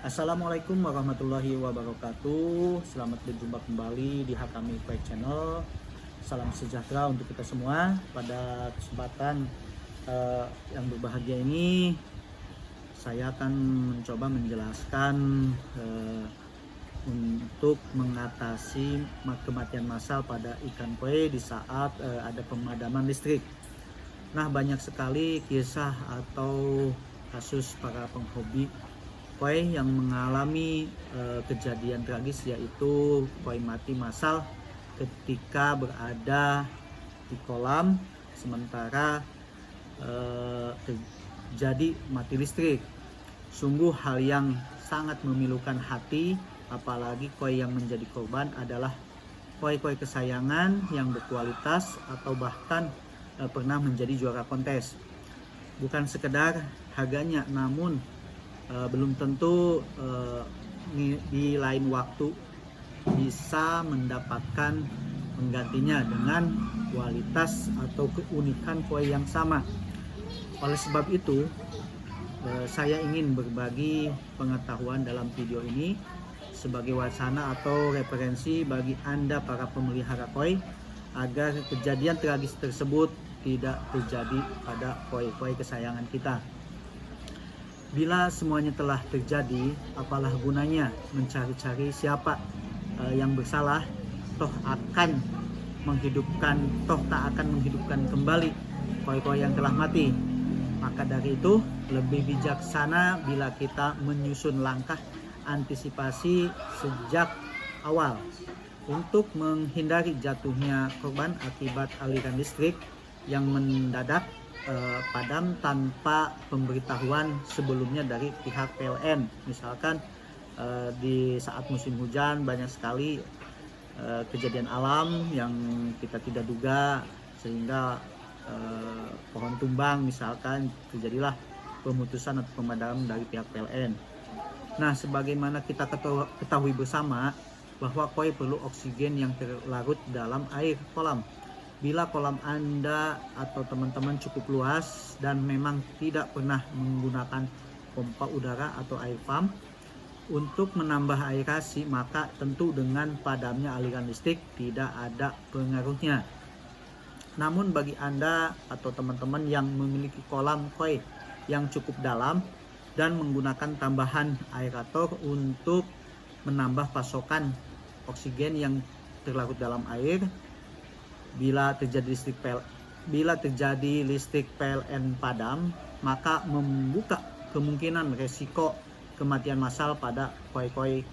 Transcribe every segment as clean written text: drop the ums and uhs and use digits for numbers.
Assalamualaikum warahmatullahi wabarakatuh. Selamat berjumpa kembali di Hakami Quick Channel. Salam sejahtera untuk kita semua. Pada kesempatan yang berbahagia ini, saya akan mencoba menjelaskan untuk mengatasi kematian massal pada ikan koi di saat ada pemadaman listrik. Nah, banyak sekali kisah atau kasus para penghobi koi yang mengalami kejadian tragis, yaitu koi mati massal ketika berada di kolam sementara terjadi mati listrik. Sungguh hal yang sangat memilukan hati, apalagi koi yang menjadi korban adalah koi-koi kesayangan yang berkualitas atau bahkan pernah menjadi juara kontes. Bukan sekedar harganya, namun belum tentu di lain waktu bisa mendapatkan penggantinya dengan kualitas atau keunikan koi yang sama. Oleh sebab itu, saya ingin berbagi pengetahuan dalam video ini sebagai wacana atau referensi bagi Anda para pemelihara koi, agar kejadian tragis tersebut tidak terjadi pada koi-koi kesayangan kita. Bila semuanya telah terjadi, apalah gunanya mencari-cari siapa yang bersalah? Toh tak akan menghidupkan kembali koi-koi yang telah mati. Maka dari itu, lebih bijaksana bila kita menyusun langkah antisipasi sejak awal untuk menghindari jatuhnya korban akibat aliran listrik yang mendadak padam tanpa pemberitahuan sebelumnya dari pihak PLN. Misalkan di saat musim hujan banyak sekali kejadian alam yang kita tidak duga, sehingga pohon tumbang, misalkan terjadilah pemutusan atau pemadaman dari pihak PLN. Nah, sebagaimana kita ketahui bersama bahwa koi perlu oksigen yang terlarut dalam air kolam. Bila kolam Anda atau teman-teman cukup luas dan memang tidak pernah menggunakan pompa udara atau air pump untuk menambah aerasi, maka tentu dengan padamnya aliran listrik tidak ada pengaruhnya. Namun bagi Anda atau teman-teman yang memiliki kolam koi yang cukup dalam dan menggunakan tambahan aerator untuk menambah pasokan oksigen yang terlarut dalam air, bila terjadi listrik PLN padam, maka membuka kemungkinan resiko kematian massal pada koi-koi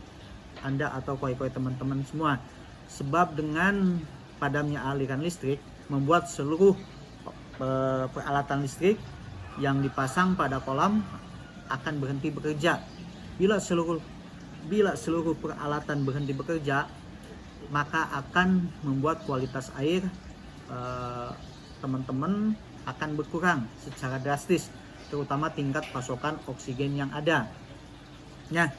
Anda atau koi-koi teman-teman semua. Sebab dengan padamnya aliran listrik membuat seluruh peralatan listrik yang dipasang pada kolam akan berhenti bekerja. Bila seluruh peralatan berhenti bekerja, maka akan membuat kualitas air teman-teman akan berkurang secara drastis, terutama tingkat pasokan oksigen yang ada. Nah,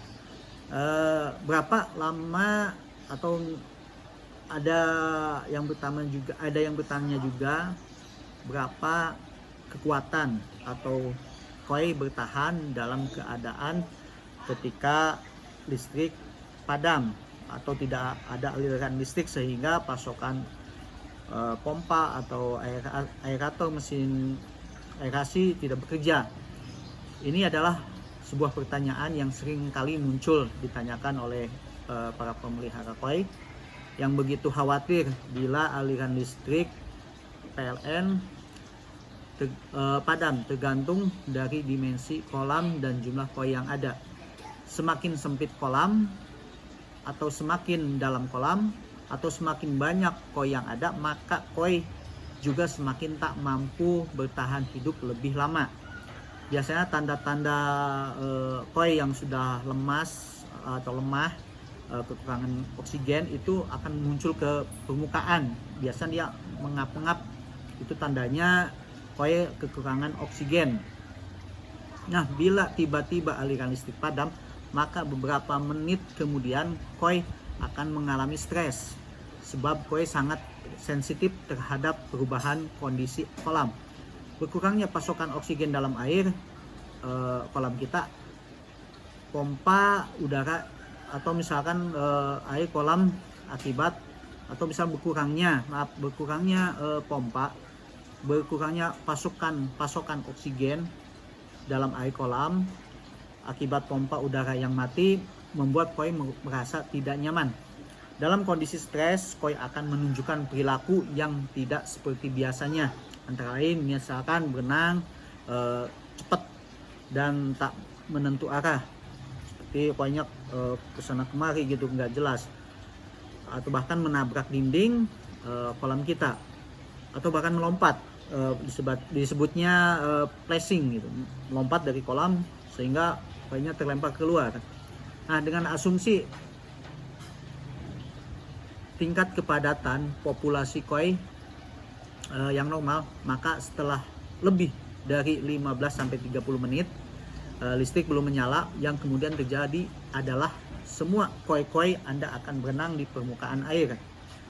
berapa lama, atau ada yang bertanya juga berapa kekuatan atau koi bertahan dalam keadaan ketika listrik padam atau tidak ada aliran listrik sehingga pasokan pompa atau aerator mesin aerasi tidak bekerja. Ini adalah sebuah pertanyaan yang sering kali muncul ditanyakan oleh para pemelihara koi yang begitu khawatir bila aliran listrik PLN padam, tergantung dari dimensi kolam dan jumlah koi yang ada. Semakin sempit kolam atau semakin dalam kolam atau semakin banyak koi yang ada, maka koi juga semakin tak mampu bertahan hidup lebih lama. Biasanya tanda-tanda koi yang sudah lemas atau lemah, kekurangan oksigen, itu akan muncul ke permukaan. Biasanya dia mengap-ngap, itu tandanya koi kekurangan oksigen. Nah, bila tiba-tiba aliran listrik padam, maka beberapa menit kemudian koi akan mengalami stres, sebab koi sangat sensitif terhadap perubahan kondisi kolam. Berkurangnya pasokan oksigen dalam air kolam kita pompa udara atau misalkan air kolam akibat atau bisa berkurangnya pompa, berkurangnya pasokan oksigen dalam air kolam akibat pompa udara yang mati membuat koi merasa tidak nyaman. Dalam kondisi stres, koi akan menunjukkan perilaku yang tidak seperti biasanya. Antara lain misalkan berenang cepat dan tak menentu arah, seperti koinya kesana kemari gitu, nggak jelas, atau bahkan menabrak dinding kolam kita, atau bahkan melompat, disebutnya flashing gitu, melompat dari kolam sehingga koinya terlempar keluar. Nah, dengan asumsi tingkat kepadatan populasi koi yang normal, maka setelah lebih dari 15-30 menit listrik belum menyala, yang kemudian terjadi adalah semua koi-koi Anda akan berenang di permukaan air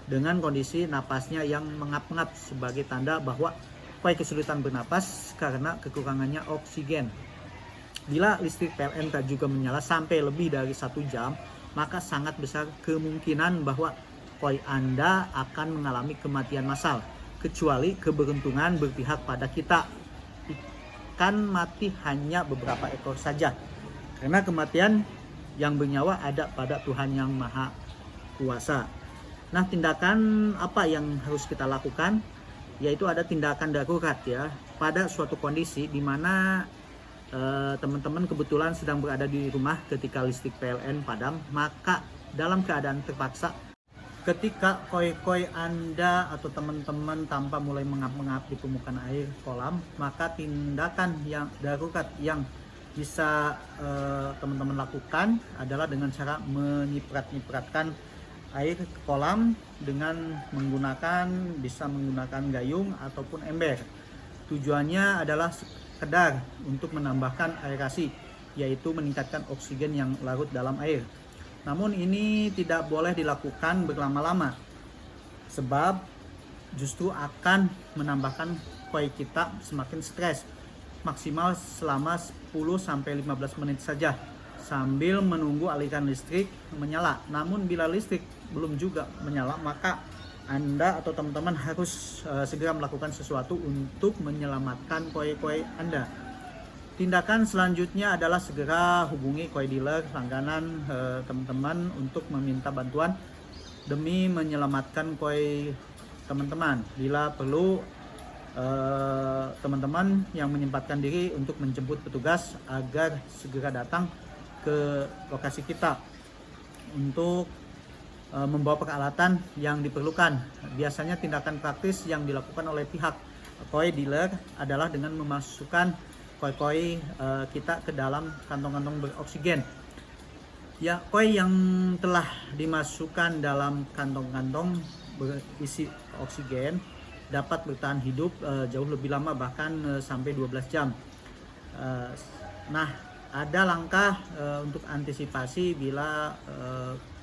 dengan kondisi napasnya yang mengap-ngap sebagai tanda bahwa koi kesulitan bernapas karena kekurangannya oksigen. Bila listrik PLN tak juga menyala sampai lebih dari 1 jam, maka sangat besar kemungkinan bahwa koi Anda akan mengalami kematian massal, kecuali keberuntungan berpihak pada kita. Ikan mati hanya beberapa ekor saja, karena kematian yang bernyawa ada pada Tuhan yang Maha Kuasa. Nah, tindakan apa yang harus kita lakukan? Yaitu ada tindakan darurat ya, pada suatu kondisi di mana teman-teman kebetulan sedang berada di rumah ketika listrik PLN padam, maka dalam keadaan terpaksa, ketika koi-koi Anda atau teman-teman tampak mulai mengap-ngap di permukaan air kolam, maka tindakan yang darurat yang bisa teman-teman lakukan adalah dengan cara menyiprat-nyipratkan air ke kolam dengan bisa menggunakan gayung ataupun ember. Tujuannya adalah sekedar untuk menambahkan aerasi, yaitu meningkatkan oksigen yang larut dalam air. Namun ini tidak boleh dilakukan berlama-lama, sebab justru akan menambahkan koi kita semakin stres. Maksimal selama 10-15 menit saja sambil menunggu aliran listrik menyala. Namun bila listrik belum juga menyala, maka Anda atau teman-teman harus segera melakukan sesuatu untuk menyelamatkan koi-koi Anda. Tindakan selanjutnya adalah segera hubungi koi dealer langganan teman-teman untuk meminta bantuan demi menyelamatkan koi teman-teman. Bila perlu, teman-teman yang menyempatkan diri untuk menjemput petugas agar segera datang ke lokasi kita untuk membawa peralatan yang diperlukan. Biasanya tindakan praktis yang dilakukan oleh pihak koi dealer adalah dengan memasukkan koi-koi kita ke dalam kantong-kantong beroksigen. Ya, koi yang telah dimasukkan dalam kantong-kantong berisi oksigen dapat bertahan hidup jauh lebih lama, bahkan sampai 12 jam. Nah, ada langkah untuk antisipasi bila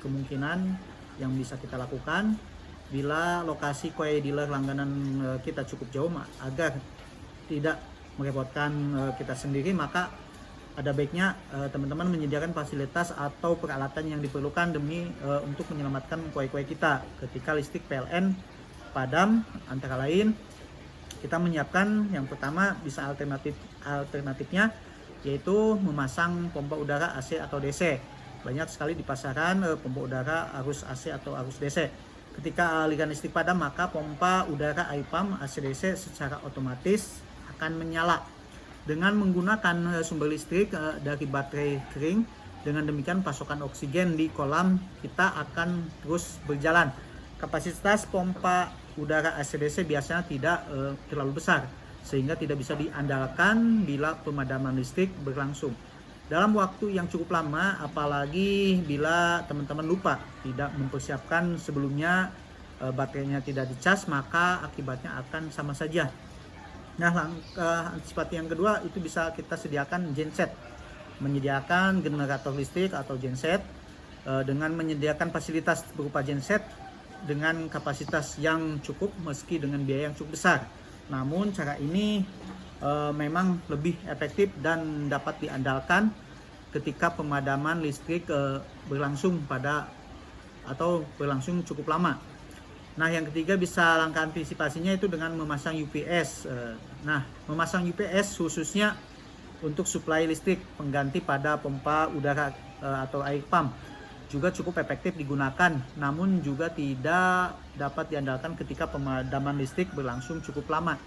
kemungkinan yang bisa kita lakukan bila lokasi koi dealer langganan kita cukup jauh, agar tidak merepotkan kita sendiri, maka ada baiknya teman-teman menyediakan fasilitas atau peralatan yang diperlukan demi untuk menyelamatkan koi-koi kita ketika listrik PLN padam. Antara lain, kita menyiapkan yang pertama bisa alternatifnya, yaitu memasang pompa udara AC atau DC. Banyak sekali di pasaran pompa udara arus AC atau arus DC. Ketika aliran listrik padam, maka pompa udara air pump AC DC secara otomatis akan menyala dengan menggunakan sumber listrik dari baterai kering. Dengan demikian pasokan oksigen di kolam kita akan terus berjalan. Kapasitas pompa udara AC DC biasanya tidak terlalu besar, sehingga tidak bisa diandalkan bila pemadaman listrik berlangsung dalam waktu yang cukup lama, apalagi bila teman-teman lupa tidak mempersiapkan sebelumnya, baterainya tidak dicas, maka akibatnya akan sama saja. Nah, langkah antisipasi yang kedua itu bisa kita sediakan genset, menyediakan generator listrik atau genset dengan menyediakan fasilitas berupa genset dengan kapasitas yang cukup meski dengan biaya yang cukup besar. Namun cara ini memang lebih efektif dan dapat diandalkan ketika pemadaman listrik berlangsung cukup lama. Nah, yang ketiga bisa langkah antisipasinya itu dengan memasang UPS. Nah, memasang UPS khususnya untuk suplai listrik pengganti pada pompa udara atau air pump juga cukup efektif digunakan, namun juga tidak dapat diandalkan ketika pemadaman listrik berlangsung cukup lama,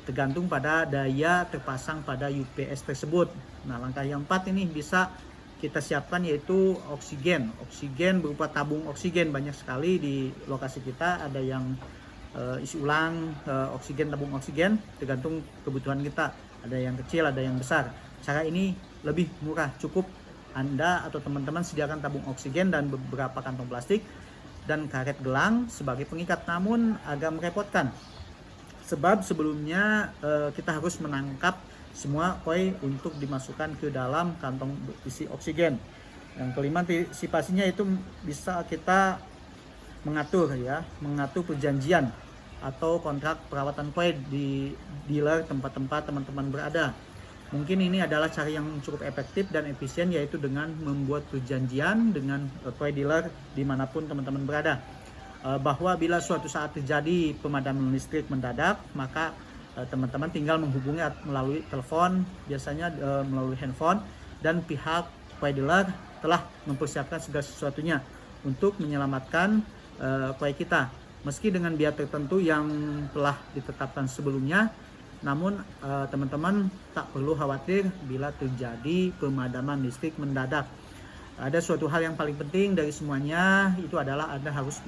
tergantung pada daya terpasang pada UPS tersebut. Nah, langkah yang 4 ini bisa kita siapkan yaitu oksigen berupa tabung oksigen. Banyak sekali di lokasi kita ada yang isi ulang tabung oksigen, tergantung kebutuhan kita, ada yang kecil ada yang besar. Cara ini lebih murah, cukup Anda atau teman-teman sediakan tabung oksigen dan beberapa kantong plastik dan karet gelang sebagai pengikat, namun agak merepotkan sebab sebelumnya kita harus menangkap semua koi untuk dimasukkan ke dalam kantong isi oksigen. Yang kelima, antisipasinya itu bisa kita mengatur perjanjian atau kontrak perawatan koi di dealer tempat-tempat teman-teman berada. Mungkin ini adalah cara yang cukup efektif dan efisien, yaitu dengan membuat perjanjian dengan koi dealer dimanapun teman-teman berada, bahwa bila suatu saat terjadi pemadaman listrik mendadak, maka teman-teman tinggal menghubungi melalui telepon, biasanya melalui handphone, dan pihak koi dealer telah mempersiapkan segala sesuatunya untuk menyelamatkan koi kita. Meski dengan biaya tertentu yang telah ditetapkan sebelumnya, namun teman-teman tak perlu khawatir bila terjadi pemadaman listrik mendadak. Ada suatu hal yang paling penting dari semuanya, itu adalah Anda harus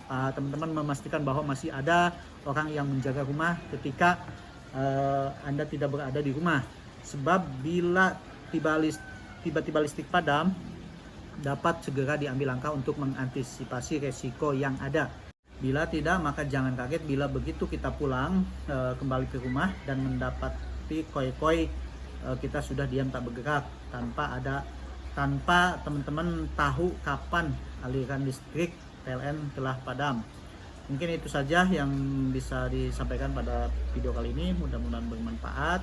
teman-teman memastikan bahwa masih ada orang yang menjaga rumah ketika Anda tidak berada di rumah. Sebab bila tiba-tiba listrik padam, dapat segera diambil langkah untuk mengantisipasi resiko yang ada. Bila tidak, maka jangan kaget bila begitu kita pulang kembali ke rumah dan mendapati koi-koi kita sudah diam tak bergerak tanpa teman-teman tahu kapan aliran listrik PLN telah padam. Mungkin itu saja yang bisa disampaikan pada video kali ini, mudah-mudahan bermanfaat.